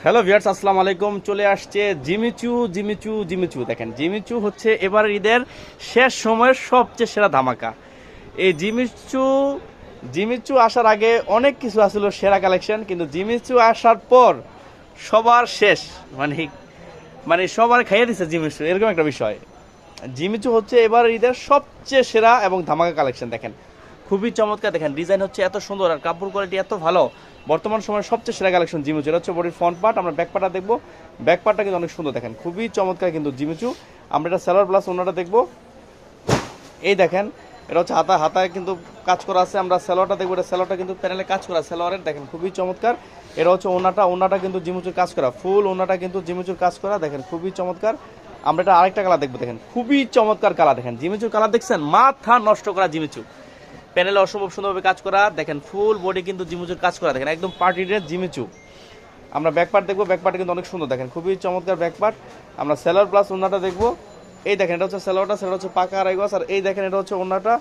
Hello viewers, আসসালামু আলাইকুম। চলে আসছে জিমিচু জিমিচু জিমিচু। দেখেন, জিমিচু হচ্ছে এবার ঈদের শেষ সময়ের সবচেয়ে সেরা ধামাকা। এই জিমিচু জিমিচু আসার আগে অনেক কিছু আসছিল সেরা কালেকশন, কিন্তু জিমিচু আসার পর সবার শেষ, মানে মানে সবার খাইয়ে দিচ্ছে জিমিচু, এরকম একটা বিষয়। জিমিচু হচ্ছে এবার ঈদের সবচেয়ে সেরা এবং ধামাকা কালেকশন। দেখেন, খুবই চমৎকার। দেখেন, ডিজাইন হচ্ছে এত সুন্দর আর কাপড় কোয়ালিটি এত ভালো। বর্তমান সময়ের সবচেয়ে সেরা কালেকশন জিমিচু। এটা হচ্ছে বডির ফ্রন্ট পার্ট। আমরা ব্যাক পার্টটা দেখবো। ব্যাক পার্টটা কিন্তু অনেক সুন্দর। দেখেন, খুবই চমৎকার কিন্তু জিমিচু। আমরা এটা সালোয়ার প্লাস ওনাটা দেখবো। এই দেখেন, এটা হচ্ছে হাতায় কিন্তু কাজ করা আছে। আমরা সালোয়ারটা দেখবো। এটা সালোয়ারটা কিন্তু প্যানেলে কাজ করা সালোয়ারের। দেখেন, খুবই চমৎকার। এটা হচ্ছে ওনাটা কিন্তু জিমিচুর কাজ করা, ফুল ওনাটা কিন্তু জিমিচুর কাজ করা। দেখেন, খুবই চমৎকার। আমরা এটা আরেকটা কালার দেখবো। দেখেন, খুবই চমৎকার কালার। দেখেন, জিমিচুর কালার দেখছেন, মাথা নষ্ট করা জিমিচু। প্যানেলে অসম্ভব সুন্দরভাবে কাজ করা। দেখেন, ফুল বডি কিন্তু জিমিচুর কাজ করা। দেখেন, একদম পার্টি ড্রেস জিমিচু। আমরা ব্যাক পার্ট দেখবো। ব্যাক পার্টে কিন্তু অনেক সুন্দর। দেখেন, খুবই চমৎকার ব্যাক পার্ট। আমরা সেলোয়ার প্লাস ওনাটা দেখবো। এই দেখেন, এটা হচ্ছে সেলোয়ারটা, সেটা হচ্ছে পাকা আড়াই গজ। আর এই দেখেন, এটা হচ্ছে ওনাটা,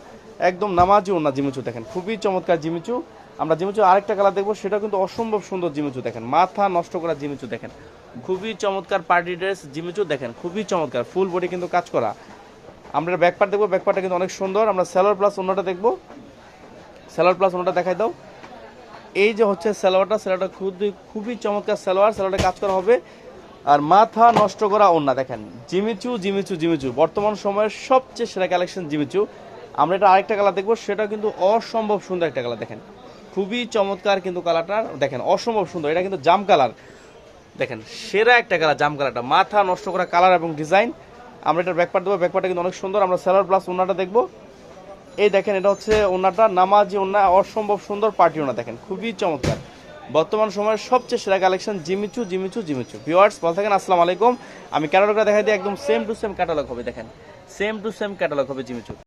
একদম নামাজি ওনা জিমিচু। দেখেন, খুবই চমৎকার জিমিচু। আমরা জিমিচু আরেকটা কালার দেখবো, সেটা কিন্তু অসম্ভব সুন্দর জিমিচু। দেখেন, মাথা নষ্ট করা জিমিচু। দেখেন, খুবই চমৎকার পার্টি ড্রেস জিমিচু। দেখেন, খুবই চমৎকার, ফুল বডি কিন্তু কাজ করা। আমরা ব্যাক পার্ট দেখবো। ব্যাক পার্টটা কিন্তু অনেক সুন্দর। আমরা সেলোয়ার প্লাস ওনাটা দেখবো। সালোয়ার প্লাস ওনাটা দেখাই দাও। এই যে হচ্ছে সালোয়ারটা খুবই খুবই চমৎকার সালোয়ার। সালোয়ারটা কাজ করা হবে। আর মাথা নষ্ট করা ওন্না। দেখেন, জিমিচু জিমিচু জিমিচু, বর্তমান সময়ের সবচেয়ে সেরা কালেকশন জিমিচু। আমরা এটা আরেকটা কালার দেখবো, সেটা কিন্তু অসম্ভব সুন্দর একটা কালার। দেখেন, খুবই চমৎকার কিন্তু কালারটা। দেখেন, অসম্ভব সুন্দর। এটা কিন্তু জাম কালার। দেখেন, সেরা একটা কালার জাম কালারটা, মাথা নষ্ট করা কালার এবং ডিজাইন। আমরা এটার ব্যাকপার্ট দেবো। ব্যাকপার্টটা কিন্তু অনেক সুন্দর। আমরা সালোয়ার প্লাস ওন্নাটা দেখবো। এই দেখেন, এটা হচ্ছে ওনাটা, নামাজি ওনা, অসম্ভব সুন্দর পার্টি ওনা। দেখেন, খুবই চমৎকার। বর্তমান সময়ের সবচেয়ে সেরা collection Jimmy Choo Jimmy Choo Jimmy Choo. Viewers, ভালো থাকেন, আসসালামু আলাইকুম। আমি ক্যাটালগটা দেখাই দিই, একদম সেম টু সেম ক্যাটালগ হবে। দেখেন, সেম টু সেম ক্যাটালগ হবে জিমিচু।